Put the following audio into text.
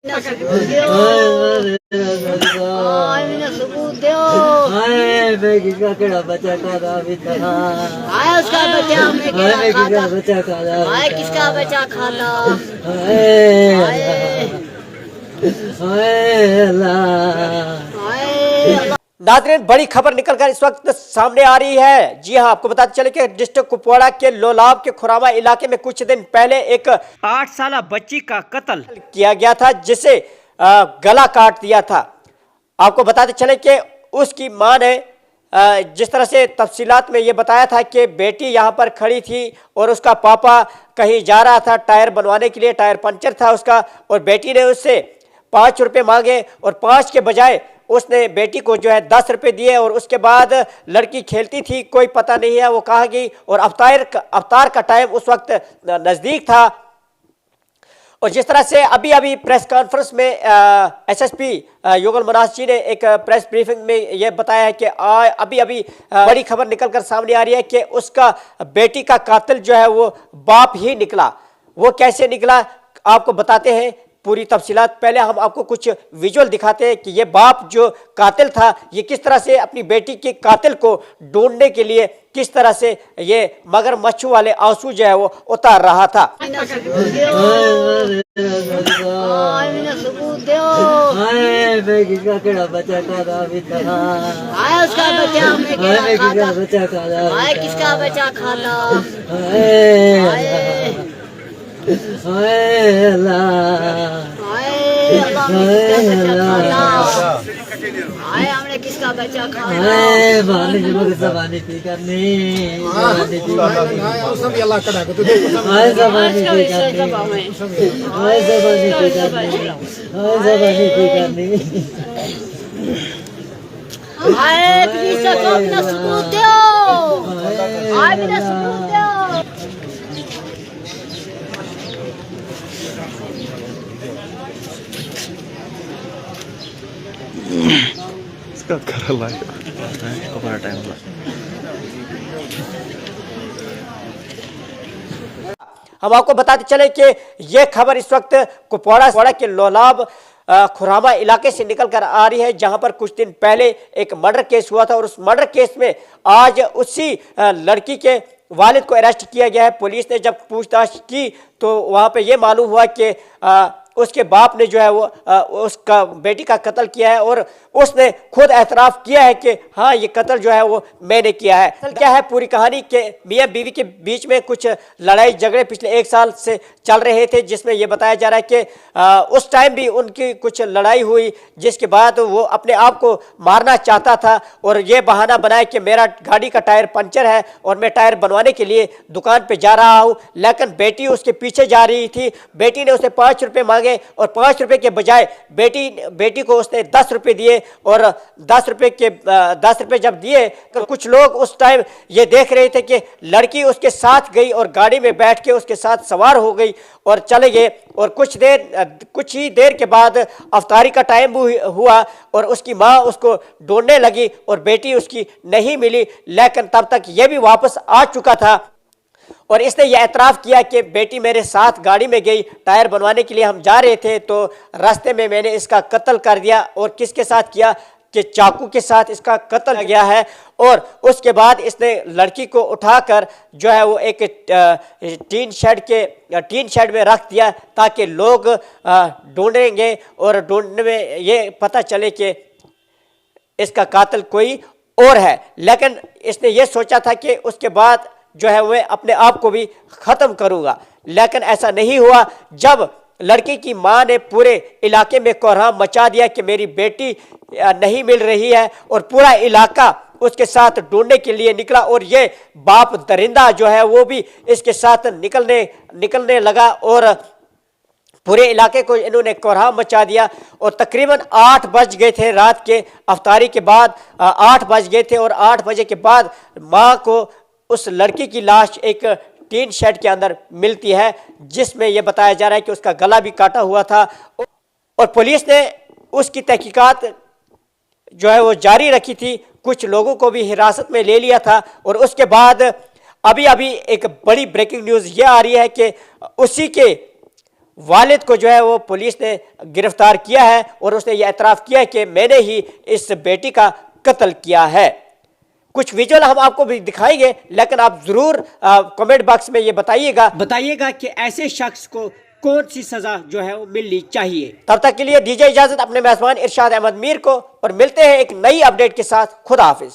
सबूत दो। सबूत दो। किसका केड़ा बच्चा खादा उसका बच्चा हमने किसका बच्चा खादा किसका बच्चा खाता। नाज़रीन, बड़ी खबर निकलकर इस वक्त सामने आ रही है। जी हां, आपको बताते चले कि डिस्ट्रिक्ट कुपवाड़ा के लोलाब के खुरामा इलाके में कुछ दिन पहले एक 8 साल बच्ची का कत्ल किया गया था, जिसे गला काट दिया था। आपको बताते चले कि उसकी मां ने जिस तरह से तफसीलात में ये बताया था कि बेटी यहाँ पर खड़ी थी और उसका पापा कहीं जा रहा था टायर बनवाने के लिए, टायर पंचर था उसका, और बेटी ने उससे 5 रुपये मांगे और 5 के बजाय उसने बेटी को जो है 10 रुपये दिए। और उसके बाद लड़की खेलती थी, कोई पता नहीं है वो कहाँ गई। और अवतार का टाइम उस वक्त नज़दीक था। और जिस तरह से अभी अभी प्रेस कॉन्फ्रेंस में एसएसपी युगल मनास जी ने एक प्रेस ब्रीफिंग में यह बताया है कि अभी अभी बड़ी खबर निकलकर सामने आ रही है कि उसका बेटी का कातिल जो है वो बाप ही निकला। वो कैसे निकला आपको बताते हैं पूरी तफसीलात। पहले हम आपको कुछ विजुअल दिखाते हैं कि ये बाप जो कातिल था ये किस तरह से अपनी बेटी के कातिल को ढूंढने के लिए किस तरह से ये मगरमच्छ वाले आंसू जो है वो उतार रहा था। सबूत दो। किसका केड़ा बच्चा खादा उसका बच्चा हमने किसका बच्चा खादा किसका बच्चा खाता। हमने किसका बच्चा खाया। जबानी थी करनी सबूत दो। सबूत दो। इसका कर हमारा टाइम हुआ। हम आपको बताते चले कि यह खबर इस वक्त कुपवाड़ा के लोलाब खुरामा इलाके से निकल कर आ रही है, जहां पर कुछ दिन पहले एक मर्डर केस हुआ था। और उस मर्डर केस में आज उसी लड़की के वालिद को अरेस्ट किया गया है। पुलिस ने जब पूछताछ की तो वहां पे ये मालूम हुआ कि उसके बाप ने जो है वो उसका बेटी का कत्ल किया है। और उसने खुद एतराफ़ किया है कि हाँ ये कत्ल जो है वो मैंने किया है। क्या है पूरी कहानी के मियाँ बीवी के बीच में कुछ लड़ाई झगड़े पिछले 1 साल से चल रहे थे, जिसमें ये बताया जा रहा है कि उस टाइम भी उनकी कुछ लड़ाई हुई, जिसके बाद वो अपने आप को मारना चाहता था। और ये बहाना बनाया कि मेरा गाड़ी का टायर पंचर है और मैं टायर बनवाने के लिए दुकान पर जा रहा हूँ, लेकिन बेटी उसके पीछे जा रही थी। बेटी ने उसे 5 रुपये मांगे और 5 रुपये के बजाय बेटी को उसने 10 रुपये दिए। और 10 रुपये जब दिए तो कुछ लोग उस टाइम ये देख रहे थे कि लड़की उसके साथ गई और गाड़ी में बैठ के उसके साथ सवार हो गई और चले गए। और कुछ ही देर के बाद अफ्तारी का टाइम हुआ और उसकी माँ उसको ढूंढने लगी और बेटी उसकी नहीं मिली, लेकिन तब तक ये भी वापस आ चुका था। और इसने यह एतराफ़ किया कि बेटी मेरे साथ गाड़ी में गई, टायर बनवाने के लिए हम जा रहे थे तो रास्ते में मैंने इसका कत्ल कर दिया। और किसके साथ किया कि चाकू के साथ इसका कत्ल गया है। और उसके बाद इसने लड़की को उठाकर जो है वो एक टीन शेड में रख दिया ताकि लोग ढूंढेंगे और ढूंढने में ये पता चले कि इसका कातिल कोई और है। लेकिन इसने ये सोचा था कि उसके बाद जो है वह अपने आप को भी ख़त्म करूँगा, लेकिन ऐसा नहीं हुआ। जब लड़की की मां ने पूरे इलाके में कोहराम मचा दिया कि मेरी बेटी नहीं मिल रही है और पूरा इलाका उसके साथ ढूंढने के लिए निकला। और ये बाप दरिंदा जो है वो भी इसके साथ निकलने लगा और पूरे इलाके को इन्होंने कोहराम मचा दिया। और तकरीबन 8 बज गए थे रात के, अफ्तारी के बाद 8 बज गए थे। और 8 बजे के बाद माँ को उस लड़की की लाश एक टीन शेड के अंदर मिलती है, जिसमें यह बताया जा रहा है कि उसका गला भी काटा हुआ था। और पुलिस ने उसकी तहकीकात जो है वो जारी रखी थी, कुछ लोगों को भी हिरासत में ले लिया था। और उसके बाद अभी अभी एक बड़ी ब्रेकिंग न्यूज़ ये आ रही है कि उसी के वालिद को जो है वो पुलिस ने गिरफ्तार किया है और उसने ये एतराफ़ किया है कि मैंने ही इस बेटी का कत्ल किया है। कुछ विजुअल हम आपको भी दिखाएंगे, लेकिन आप जरूर कमेंट बॉक्स में ये बताइएगा कि ऐसे शख्स को कौन सी सजा जो है वो मिलनी चाहिए। तब तक के लिए दीजिए इजाजत अपने मेहमान इरशाद अहमद मीर को और मिलते हैं एक नई अपडेट के साथ। खुदा हाफिज।